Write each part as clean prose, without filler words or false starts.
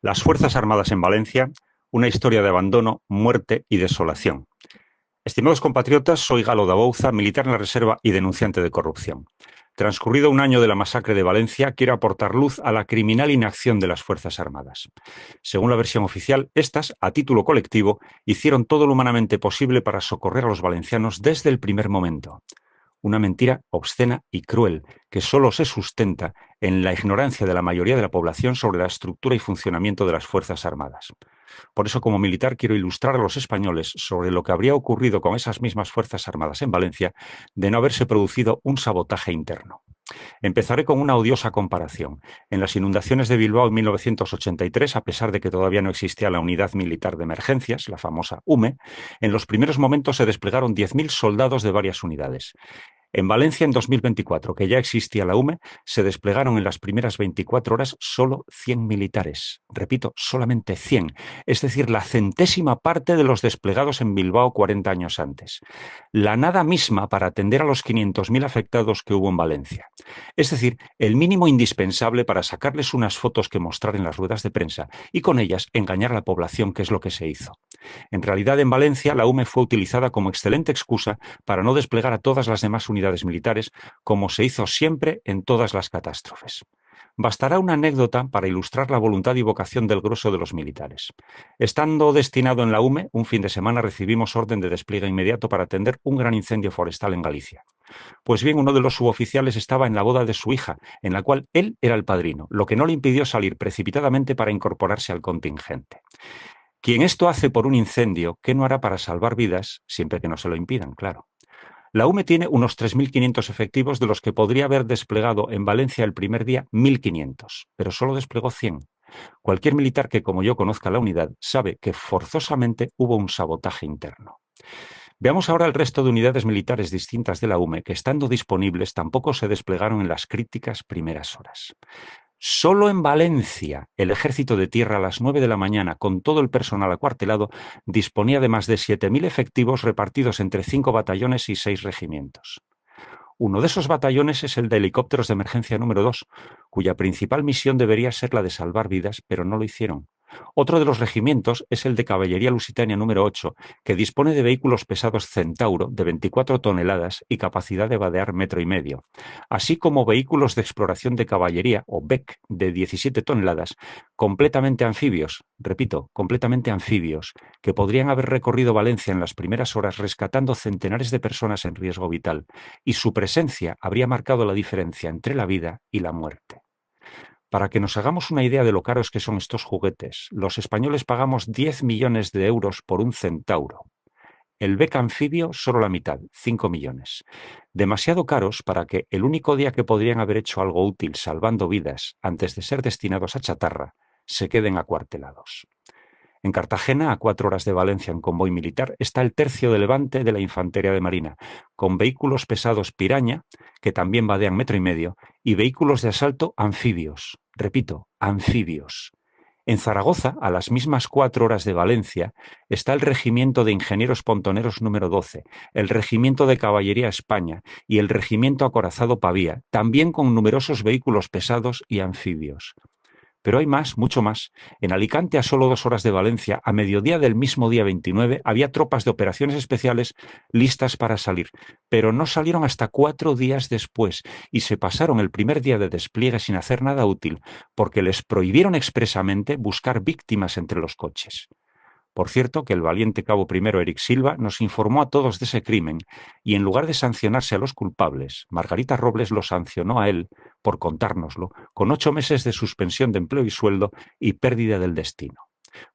Las Fuerzas Armadas en Valencia, una historia de abandono, muerte y desolación. Estimados compatriotas, soy Galo da Bouza, militar en la Reserva y denunciante de corrupción. Transcurrido un año de la masacre de Valencia, quiero aportar luz a la criminal inacción de las Fuerzas Armadas. Según la versión oficial, estas, a título colectivo, hicieron todo lo humanamente posible para socorrer a los valencianos desde el primer momento. Una mentira obscena y cruel que solo se sustenta en la ignorancia de la mayoría de la población sobre la estructura y funcionamiento de las Fuerzas Armadas. Por eso, como militar, quiero ilustrar a los españoles sobre lo que habría ocurrido con esas mismas Fuerzas Armadas en Valencia de no haberse producido un sabotaje interno. Empezaré con una odiosa comparación. En las inundaciones de Bilbao en 1983, a pesar de que todavía no existía la Unidad Militar de Emergencias, la famosa UME, en los primeros momentos se desplegaron 10.000 soldados de varias unidades. En Valencia, en 2024, que ya existía la UME, se desplegaron en las primeras 24 horas solo 100 militares. Repito, solamente 100, es decir, la centésima parte de los desplegados en Bilbao 40 años antes. La nada misma para atender a los 500.000 afectados que hubo en Valencia. Es decir, el mínimo indispensable para sacarles unas fotos que mostrar en las ruedas de prensa y con ellas engañar a la población, que es lo que se hizo. En realidad, en Valencia, la UME fue utilizada como excelente excusa para no desplegar a todas las demás unidades militares, como se hizo siempre en todas las catástrofes. Bastará una anécdota para ilustrar la voluntad y vocación del grueso de los militares. Estando destinado en la UME, un fin de semana recibimos orden de despliegue inmediato para atender un gran incendio forestal en Galicia. Pues bien, uno de los suboficiales estaba en la boda de su hija, en la cual él era el padrino, lo que no le impidió salir precipitadamente para incorporarse al contingente. Quien esto hace por un incendio, ¿qué no hará para salvar vidas, siempre que no se lo impidan, claro? La UME tiene unos 3.500 efectivos, de los que podría haber desplegado en Valencia el primer día 1.500, pero solo desplegó 100. Cualquier militar que, como yo, conozca la unidad sabe que forzosamente hubo un sabotaje interno. Veamos ahora el resto de unidades militares distintas de la UME que, estando disponibles, tampoco se desplegaron en las críticas primeras horas. Solo en Valencia, el Ejército de Tierra, a las 9 de la mañana, con todo el personal acuartelado, disponía de más de 7.000 efectivos repartidos entre 5 batallones y 6 regimientos. Uno de esos batallones es el de helicópteros de emergencia número 2, cuya principal misión debería ser la de salvar vidas, pero no lo hicieron. Otro de los regimientos es el de Caballería Lusitania número 8, que dispone de vehículos pesados Centauro de 24 toneladas y capacidad de vadear 1,5 metros, así como vehículos de exploración de caballería, o BEC, de 17 toneladas, completamente anfibios, repito, completamente anfibios, que podrían haber recorrido Valencia en las primeras horas rescatando centenares de personas en riesgo vital, y su presencia habría marcado la diferencia entre la vida y la muerte. Para que nos hagamos una idea de lo caros que son estos juguetes, los españoles pagamos 10 millones de euros por un Centauro. El BEC anfibio solo la mitad, 5 millones. Demasiado caros para que el único día que podrían haber hecho algo útil salvando vidas antes de ser destinados a chatarra, se queden acuartelados. En Cartagena, a 4 horas de Valencia en convoy militar, está el tercio de Levante de la Infantería de Marina, con vehículos pesados Piraña, que también vadean 1,5 metros, y vehículos de asalto anfibios. Repito, anfibios. En Zaragoza, a las mismas 4 horas de Valencia, está el Regimiento de Ingenieros Pontoneros número 12, el Regimiento de Caballería España y el Regimiento Acorazado Pavía, también con numerosos vehículos pesados y anfibios. Pero hay más, mucho más. En Alicante, a solo 2 horas de Valencia, a mediodía del mismo día 29, había tropas de operaciones especiales listas para salir, pero no salieron hasta 4 días después y se pasaron el primer día de despliegue sin hacer nada útil, porque les prohibieron expresamente buscar víctimas entre los coches. Por cierto, que el valiente cabo primero Eric Silva nos informó a todos de ese crimen y, en lugar de sancionarse a los culpables, Margarita Robles lo sancionó a él, por contárnoslo, con 8 meses de suspensión de empleo y sueldo y pérdida del destino.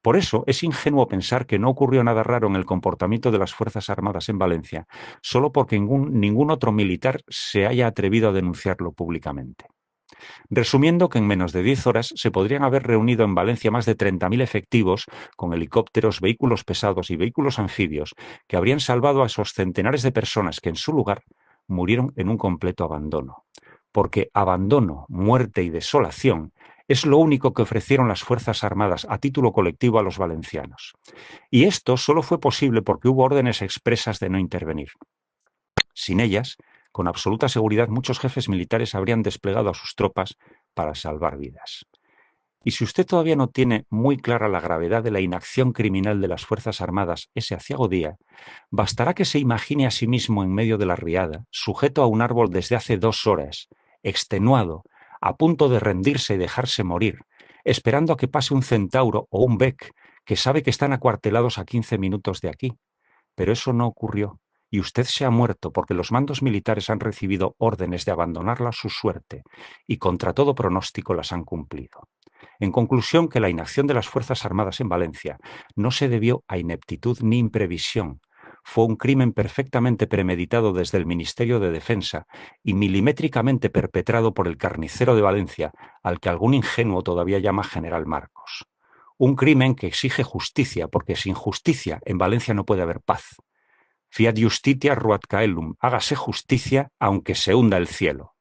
Por eso es ingenuo pensar que no ocurrió nada raro en el comportamiento de las Fuerzas Armadas en Valencia, solo porque ningún otro militar se haya atrevido a denunciarlo públicamente. Resumiendo, que en menos de 10 horas se podrían haber reunido en Valencia más de 30.000 efectivos, con helicópteros, vehículos pesados y vehículos anfibios, que habrían salvado a esos centenares de personas que, en su lugar, murieron en un completo abandono. Porque abandono, muerte y desolación es lo único que ofrecieron las Fuerzas Armadas a título colectivo a los valencianos. Y esto solo fue posible porque hubo órdenes expresas de no intervenir. Sin ellas, con absoluta seguridad, muchos jefes militares habrían desplegado a sus tropas para salvar vidas. Y si usted todavía no tiene muy clara la gravedad de la inacción criminal de las Fuerzas Armadas ese aciago día, bastará que se imagine a sí mismo en medio de la riada, sujeto a un árbol desde hace 2 horas, extenuado, a punto de rendirse y dejarse morir, esperando a que pase un centauro o un Beck, que sabe que están acuartelados a 15 minutos de aquí. Pero eso no ocurrió, y usted se ha muerto porque los mandos militares han recibido órdenes de abandonarla a su suerte, y contra todo pronóstico las han cumplido. En conclusión, que la inacción de las Fuerzas Armadas en Valencia no se debió a ineptitud ni imprevisión. Fue un crimen perfectamente premeditado desde el Ministerio de Defensa y milimétricamente perpetrado por el carnicero de Valencia, al que algún ingenuo todavía llama General Marcos. Un crimen que exige justicia, porque sin justicia en Valencia no puede haber paz. Fiat justitia ruat caelum, hágase justicia aunque se hunda el cielo.